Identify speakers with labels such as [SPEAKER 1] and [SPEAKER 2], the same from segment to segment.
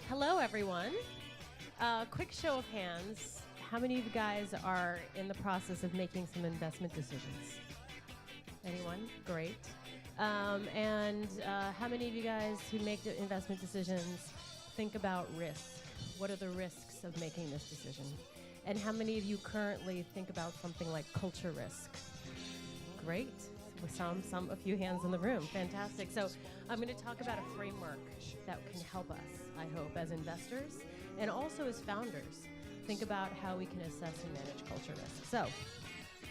[SPEAKER 1] Hello, everyone. Quick show of hands. How many of you guys are in the process of making some investment decisions? Anyone? Great. And how many of you guys who make the investment decisions think about risk? What are the risks of making this decision? And how many of you currently think about something like culture risk? Great. With a few hands in the room. Fantastic. So I'm going to talk about a framework that can help us, I hope, as investors and also as founders, think about how we can assess and manage culture risk. So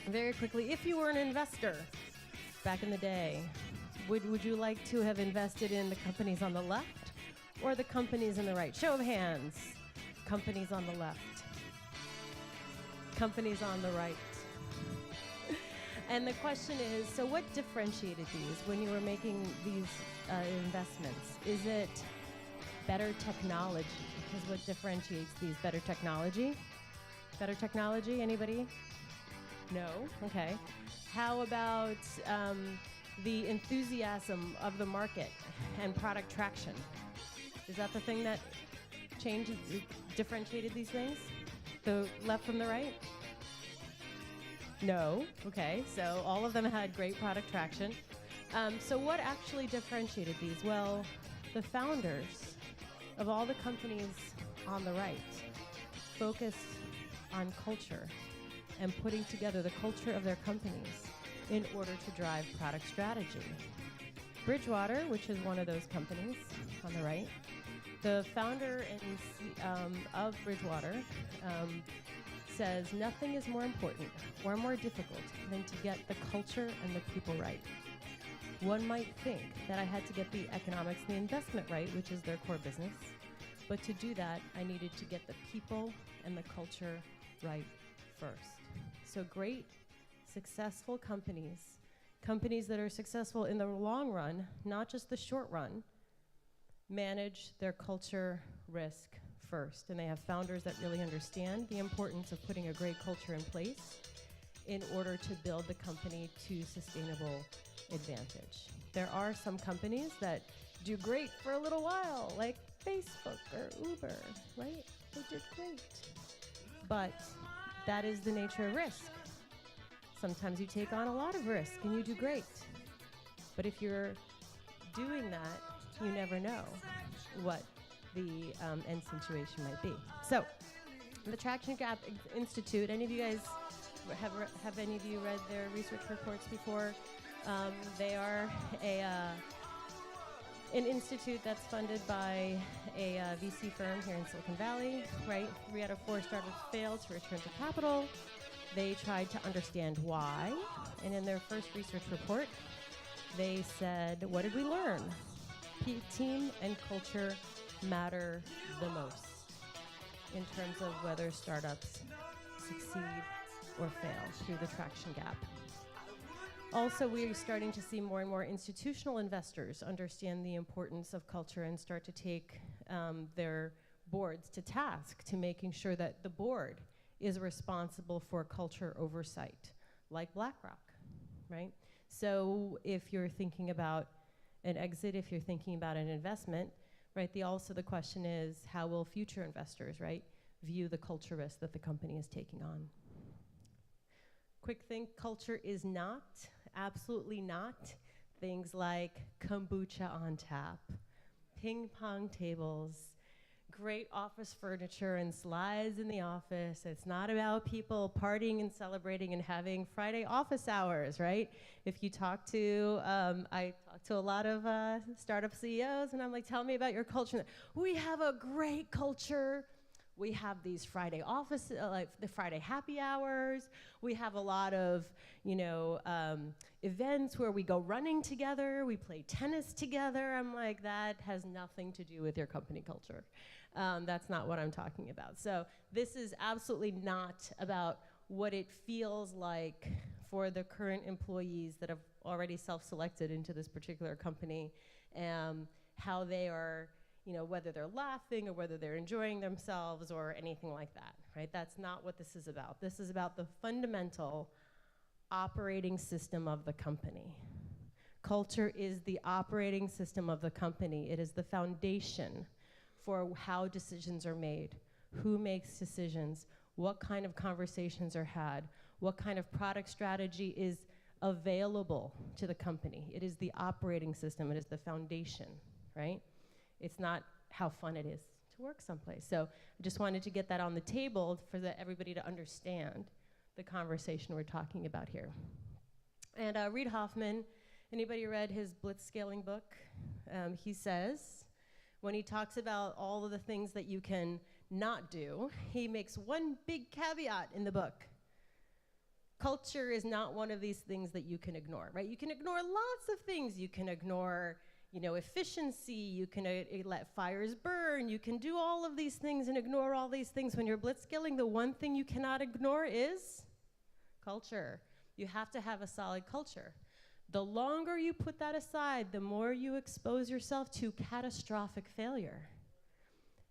[SPEAKER 1] very quickly, if you were an investor back in the day, would you like to have invested in the companies on the left or the companies in the right? Show of hands. Companies on the left. Companies on the right. And the question is, so what differentiated these when you were making these investments? Is it better technology? Is what differentiates these better technology? Better technology, anybody? No? Okay. How about the enthusiasm of the market and product traction? Is that the thing that differentiated these things? The left from the right? No. Okay, so all of them had great product traction. So what actually differentiated these? Well, the founders of all the companies on the right focused on culture and putting together the culture of their companies in order to drive product strategy. Bridgewater, which is one of those companies on the right, the founder of Bridgewater says nothing is more important or more difficult than to get the culture and the people right. One might think that I had to get the economics and the investment right, which is their core business. But to do that, I needed to get the people and the culture right first. So great, successful companies that are successful in the long run, not just the short run, manage their culture risk first. And they have founders that really understand the importance of putting a great culture in place in order to build the company to sustainable advantage. There are some companies that do great for a little while, like Facebook or Uber, right? They did great. But that is the nature of risk. Sometimes you take on a lot of risk and you do great. But if you're doing that, you never know what the end situation might be. So, the Traction Gap Institute, any of you guys, have any of you read their research reports before? They are an institute that's funded by a VC firm here in Silicon Valley, right? 3 out of 4 startups failed to return to capital. They tried to understand why, and in their first research report, they said, what did we learn? Team and culture matter the most in terms of whether startups succeed or fail through the traction gap. Also, we're starting to see more and more institutional investors understand the importance of culture and start to take their boards to task to making sure that the board is responsible for culture oversight, like BlackRock, right? So if you're thinking about an exit, if you're thinking about an investment, right, the question is, how will future investors, right, view the culture risk that the company is taking on? Quick thing, culture is not, absolutely not, things like kombucha on tap, ping pong tables, great office furniture and slides in the office. It's not about people partying and celebrating and having Friday office hours, right? If you talk to, I talk to a lot of startup CEOs, and I'm like, tell me about your culture. We have a great culture. We have these Friday office, like the Friday happy hours. We have a lot of, events where we go running together. We play tennis together. I'm like, that has nothing to do with your company culture. That's not what I'm talking about. So this is absolutely not about what it feels like for the current employees that have already self-selected into this particular company, how they are, whether they're laughing or whether they're enjoying themselves or anything like that, right? That's not what this is about. This is about the fundamental operating system of the company. Culture is the operating system of the company. It is the foundation for how decisions are made, who makes decisions, what kind of conversations are had, what kind of product strategy is available to the company. It is the operating system, it is the foundation, right? It's not how fun it is to work someplace. So I just wanted to get that on the table for everybody to understand the conversation we're talking about here. And Reid Hoffman, anybody read his blitzscaling book? He says, when he talks about all of the things that you can not do, he makes one big caveat in the book. Culture is not one of these things that you can ignore, right? You can ignore lots of things. You can ignore, efficiency. You can let fires burn. You can do all of these things and ignore all these things. When you're blitzscaling, the one thing you cannot ignore is culture. You have to have a solid culture. The longer you put that aside, the more you expose yourself to catastrophic failure.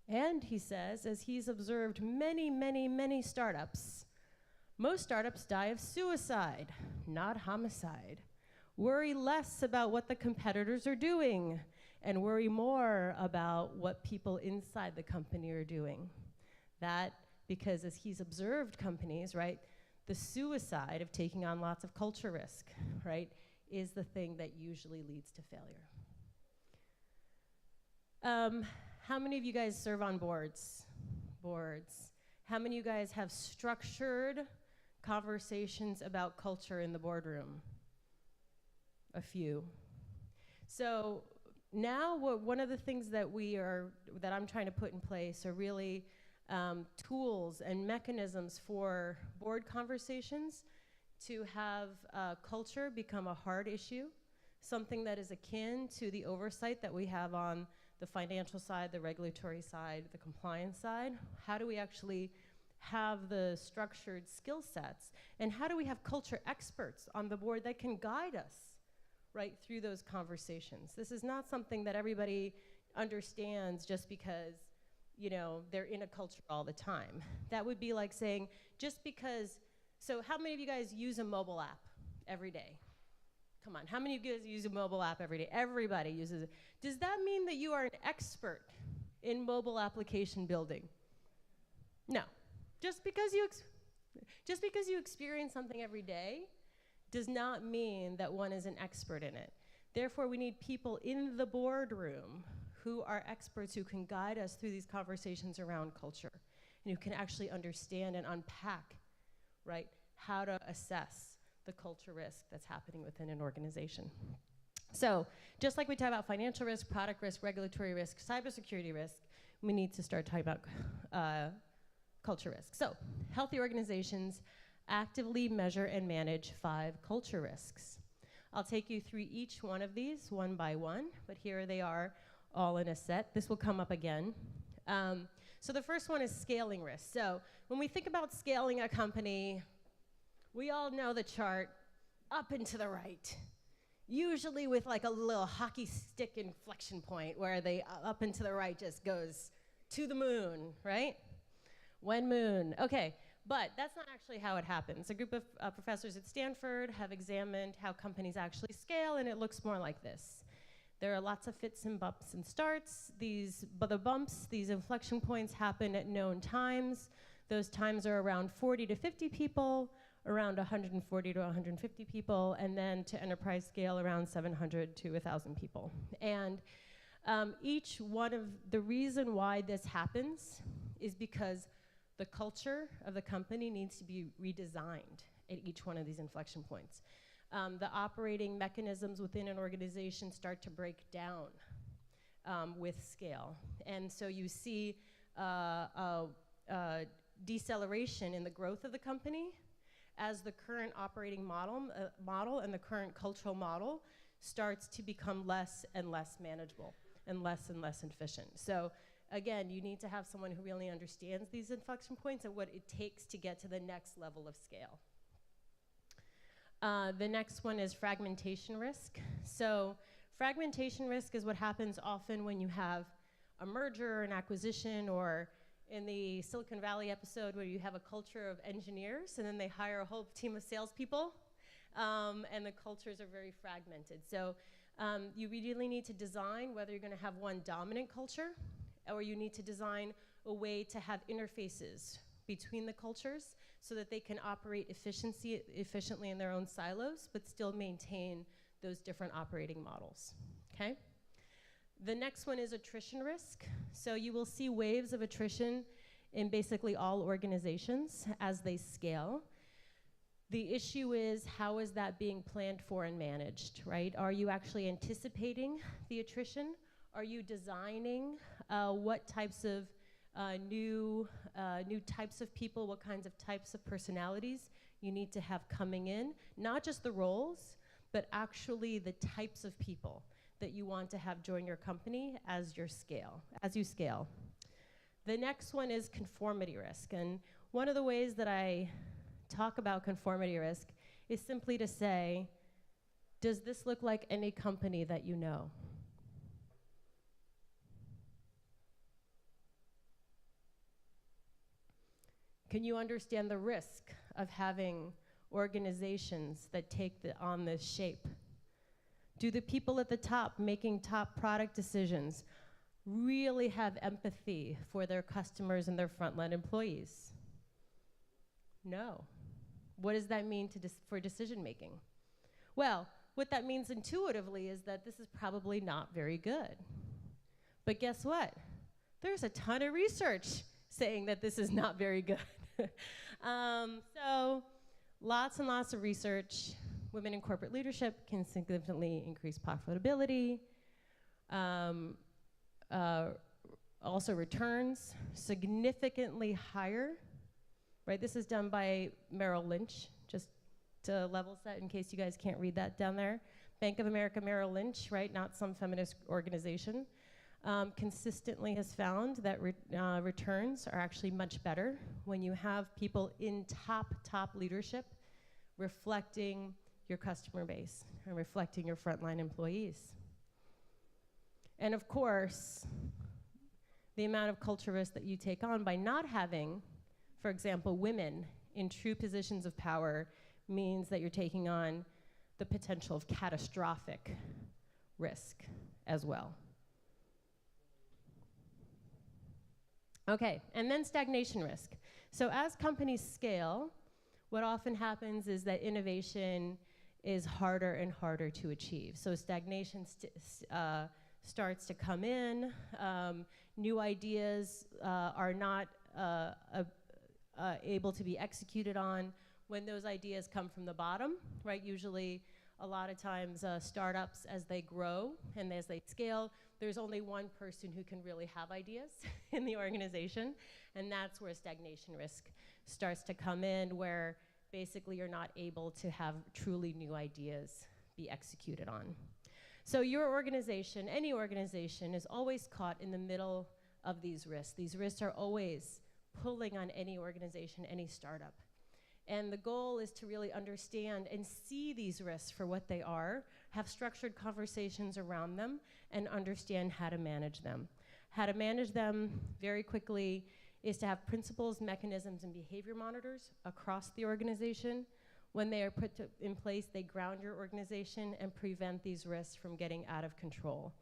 [SPEAKER 1] And he says, as he's observed many, many, many startups, most startups die of suicide, not homicide. Worry less about what the competitors are doing and worry more about what people inside the company are doing. That, because as he's observed companies, right, the suicide of taking on lots of culture risk, right, is the thing that usually leads to failure. How many of you guys serve on boards? How many of you guys have structured conversations about culture in the boardroom? A few. So now one of the things that I'm trying to put in place are really tools and mechanisms for board conversations to have culture become a hard issue, something that is akin to the oversight that we have on the financial side, the regulatory side, the compliance side. How do we actually have the structured skill sets, and how do we have culture experts on the board that can guide us right through those conversations? This is not something that everybody understands just because they're in a culture all the time. That would be like saying, so how many of you guys use a mobile app every day? Come on, how many of you guys use a mobile app every day? Everybody uses it. Does that mean that you are an expert in mobile application building? No. Just because you experience something every day does not mean that one is an expert in it. Therefore, we need people in the boardroom who are experts who can guide us through these conversations around culture and who can actually understand and unpack, right, how to assess the culture risk that's happening within an organization. So just like we talk about financial risk, product risk, regulatory risk, cybersecurity risk, we need to start talking about culture risk. So healthy organizations actively measure and manage 5 culture risks. I'll take you through each one of these one by one, but here they are all in a set. This will come up again. So the first one is scaling risk. So when we think about scaling a company, we all know the chart up and to the right, usually with like a little hockey stick inflection point where the up and to the right just goes to the moon, right? When moon, okay. But that's not actually how it happens. A group of professors at Stanford have examined how companies actually scale, and it looks more like this. There are lots of fits and bumps and starts. These inflection points happen at known times. Those times are around 40 to 50 people, around 140 to 150 people, and then to enterprise scale around 700 to 1,000 people. And each one of the reason why this happens is because the culture of the company needs to be redesigned at each one of these inflection points. The operating mechanisms within an organization start to break down with scale. And so you see deceleration in the growth of the company as the current operating model and the current cultural model starts to become less and less manageable and less efficient. So again, you need to have someone who really understands these inflection points and what it takes to get to the next level of scale. The next one is fragmentation risk. So fragmentation risk is what happens often when you have a merger or an acquisition, or in the Silicon Valley episode where you have a culture of engineers and then they hire a whole team of salespeople, and the cultures are very fragmented. So you really need to design whether you're going to have one dominant culture or you need to design a way to have interfaces between the cultures so that they can operate efficiently in their own silos, but still maintain those different operating models, okay? The next one is attrition risk. So you will see waves of attrition in basically all organizations as they scale. The issue is, how is that being planned for and managed, right? Are you actually anticipating the attrition? Are you designing what types of new types of people, what kinds of types of personalities you need to have coming in? Not just the roles, but actually the types of people that you want to have join your company as you scale. The next one is conformity risk. And one of the ways that I talk about conformity risk is simply to say, does this look like any company that you know? Can you understand the risk of having organizations that take on this shape? Do the people at the top making top product decisions really have empathy for their customers and their frontline employees? No. What does that mean for decision making? Well, what that means intuitively is that this is probably not very good. But guess what? There's a ton of research saying that this is not very good. So lots and lots of research. Women in corporate leadership can significantly increase profitability. Also returns significantly higher, right? This is done by Merrill Lynch, just to level set in case you guys can't read that down there. Bank of America Merrill Lynch, right? Not some feminist organization. Consistently has found that returns are actually much better when you have people in top leadership reflecting your customer base and reflecting your frontline employees. And of course, the amount of culture risk that you take on by not having, for example, women in true positions of power means that you're taking on the potential of catastrophic risk as well. Okay, and then stagnation risk. So as companies scale, what often happens is that innovation is harder and harder to achieve. So stagnation starts to come in. New ideas are not able to be executed on when those ideas come from the bottom, right? Usually, a lot of times, startups, as they grow and as they scale, there's only one person who can really have ideas in the organization, and that's where stagnation risk starts to come in, where basically you're not able to have truly new ideas be executed on. So your organization, any organization, is always caught in the middle of these risks. These risks are always pulling on any organization, any startup. And the goal is to really understand and see these risks for what they are, have structured conversations around them, and understand how to manage them. How to manage them very quickly is to have principles, mechanisms, and behavior monitors across the organization. When they are put in place, they ground your organization and prevent these risks from getting out of control.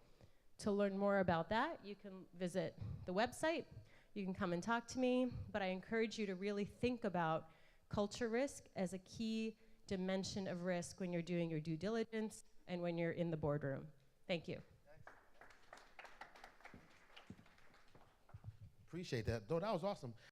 [SPEAKER 1] To learn more about that, you can visit the website. You can come and talk to me, but I encourage you to really think about culture risk as a key dimension of risk when you're doing your due diligence and when you're in the boardroom. Thank you.
[SPEAKER 2] Appreciate that. No, that was awesome.